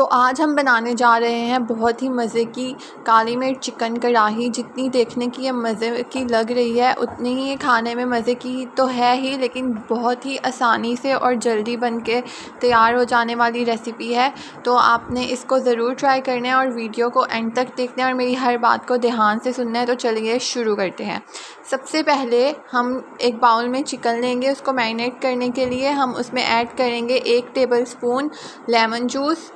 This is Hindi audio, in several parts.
तो आज हम बनाने जा रहे हैं बहुत ही मज़े की काली मिर्च चिकन कढ़ाई। जितनी देखने की ये मज़े की लग रही है उतनी ही ये खाने में मज़े की तो है ही, लेकिन बहुत ही आसानी से और जल्दी बन के तैयार हो जाने वाली रेसिपी है। तो आपने इसको ज़रूर ट्राई करना है और वीडियो को एंड तक देखना है और मेरी हर बात को ध्यान से सुनना है। तो चलिए शुरू करते हैं। सबसे पहले हम एक बाउल में चिकन लेंगे। उसको मैरिनेट करने के लिए हम उसमें ऐड करेंगे 1 टेबलस्पून लेमन जूस,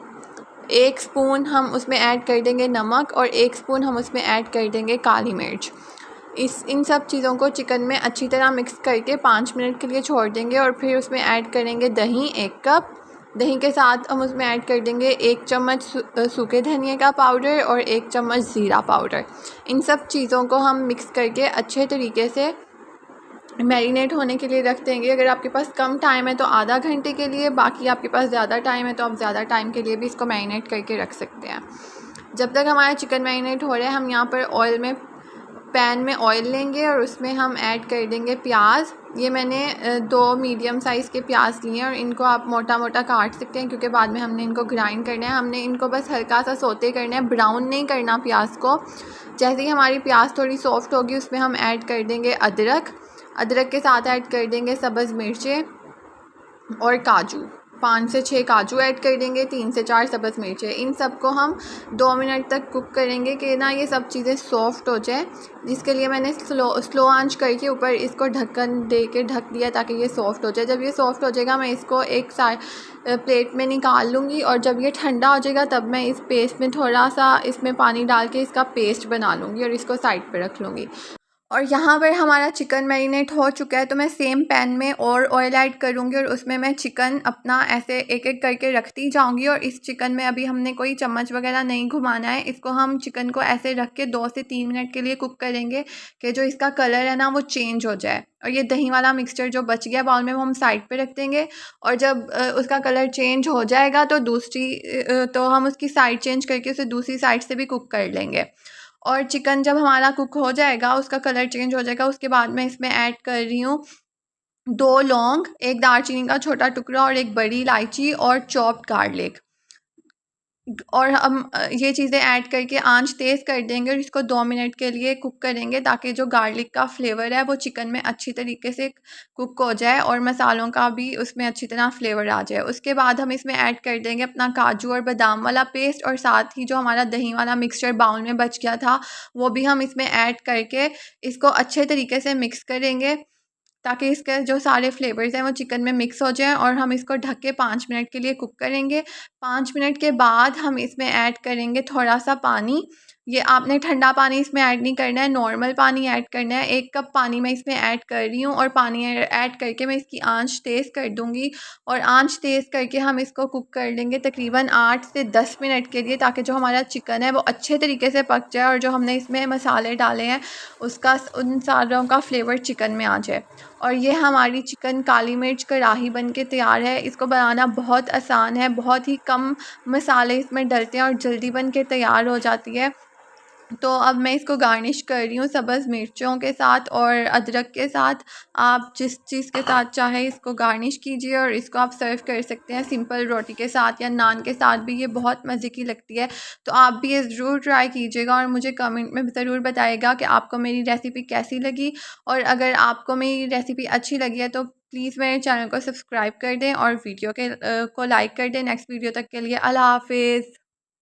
1 स्पून हम उसमें ऐड कर देंगे नमक और 1 स्पून हम उसमें ऐड कर देंगे काली मिर्च। इन सब चीज़ों को चिकन में अच्छी तरह मिक्स करके 5 मिनट के लिए छोड़ देंगे और फिर उसमें ऐड करेंगे दही 1 कप। दही के साथ हम उसमें ऐड कर देंगे 1 चम्मच सूखे धनिया का पाउडर और 1 चम्मच ज़ीरा पाउडर। इन सब चीज़ों को हम मिक्स करके अच्छे तरीके से मैरिनेट होने के लिए रख देंगे। अगर आपके पास कम टाइम है तो आधा घंटे के लिए, बाकी आपके पास ज़्यादा टाइम है तो आप ज़्यादा टाइम के लिए भी इसको मैरिनेट करके रख सकते हैं। जब तक हमारा चिकन मैरिनेट हो रहा है, हम यहाँ पर पैन में ऑयल लेंगे और उसमें हम ऐड कर देंगे प्याज। ये मैंने 2 मीडियम साइज़ के प्याज लिए हैं और इनको आप मोटा मोटा काट सकते हैं क्योंकि बाद में हमने इनको ग्राइंड करना है। हमने इनको बस हल्का सा सौते करना है, ब्राउन नहीं करना प्याज को। जैसे ही हमारी प्याज थोड़ी सॉफ्ट होगी उसमें हम ऐड कर देंगे अदरक के साथ ऐड कर देंगे सब्ज़ मिर्चें और काजू। 5 से 6 काजू ऐड कर देंगे, 3 से 4 सब्ज़ मिर्चें। इन सब को हम 2 मिनट तक कुक करेंगे कि ना ये सब चीज़ें सॉफ्ट हो जाए, जिसके लिए मैंने स्लो आंच करके ऊपर इसको ढक्कन दे के ढक दिया ताकि ये सॉफ्ट हो जाए। जब ये सॉफ्ट हो जाएगा मैं इसको एक प्लेट में निकाल लूँगी और जब ये ठंडा हो जाएगा तब मैं इस पेस्ट में थोड़ा सा इसमें पानी डाल के इसका पेस्ट बना लूँगी और इसको साइड पर रख लूँगी। और यहाँ पर हमारा चिकन मैरिनेट हो चुका है तो मैं सेम पैन में और ऑयल ऐड करूँगी और उसमें मैं चिकन अपना ऐसे एक एक करके रखती जाऊँगी। और इस चिकन में अभी हमने कोई चम्मच वगैरह नहीं घुमाना है, इसको हम चिकन को ऐसे रख के 2 से 3 मिनट के लिए कुक करेंगे कि जो इसका कलर है ना वो चेंज हो जाए। और ये दही वाला मिक्सचर जो बच गया बाउल में वो हम साइड पे रख देंगे और जब उसका कलर चेंज हो जाएगा तो हम उसकी साइड चेंज करके उसे दूसरी साइड से भी कुक कर लेंगे। और चिकन जब हमारा कुक हो जाएगा, उसका कलर चेंज हो जाएगा, उसके बाद मैं इसमें ऐड कर रही हूँ 2 लौंग, 1 दालचीनी का छोटा टुकड़ा और 1 बड़ी इलायची और चॉप्ड गार्लिक। और हम ये चीज़ें ऐड करके आंच तेज़ कर देंगे और इसको 2 मिनट के लिए कुक करेंगे ताकि जो गार्लिक का फ्लेवर है वो चिकन में अच्छी तरीके से कुक हो जाए और मसालों का भी उसमें अच्छी तरह फ्लेवर आ जाए। उसके बाद हम इसमें ऐड कर देंगे अपना काजू और बादाम वाला पेस्ट और साथ ही जो हमारा दही वाला मिक्सचर बाउल में बच गया था वो भी हम इसमें ऐड करके इसको अच्छे तरीके से मिक्स करेंगे ताकि इसके जो सारे फ्लेवर्स हैं वो चिकन में मिक्स हो जाएं। और हम इसको ढक के 5 मिनट के लिए कुक करेंगे। 5 मिनट के बाद हम इसमें ऐड करेंगे थोड़ा सा पानी। ये आपने ठंडा पानी इसमें ऐड नहीं करना है, नॉर्मल पानी ऐड करना है। 1 कप पानी मैं इसमें ऐड कर रही हूँ और पानी ऐड करके मैं इसकी आंच तेज़ कर दूँगी और आंच तेज़ करके हम इसको कुक कर लेंगे तकरीबन 8 से 10 मिनट के लिए ताकि जो हमारा चिकन है वो अच्छे तरीके से पक जाए और जो हमने इसमें मसाले डाले हैं उसका उन सारों का फ्लेवर चिकन में आ जाए। और ये हमारी चिकन काली मिर्च कढ़ाई बन के तैयार है। इसको बनाना बहुत आसान है, बहुत ही कम मसाले इसमें डलते हैं और जल्दी बन के तैयार हो जाती है। तो अब मैं इसको गार्निश कर रही हूँ सब्ज़ मिर्चों के साथ और अदरक के साथ। आप जिस चीज़ के साथ चाहे इसको गार्निश कीजिए और इसको आप सर्व कर सकते हैं सिंपल रोटी के साथ या नान के साथ भी, ये बहुत मज़े की लगती है। तो आप भी ये ज़रूर ट्राई कीजिएगा और मुझे कमेंट में ज़रूर बताइएगा कि आपको मेरी रेसिपी कैसी लगी। और अगर आपको मेरी रेसिपी अच्छी लगी है तो प्लीज़ मेरे चैनल को सब्सक्राइब कर दें और वीडियो को लाइक कर दें। नेक्स्ट वीडियो तक के लिए अल्लाह हाफिज़।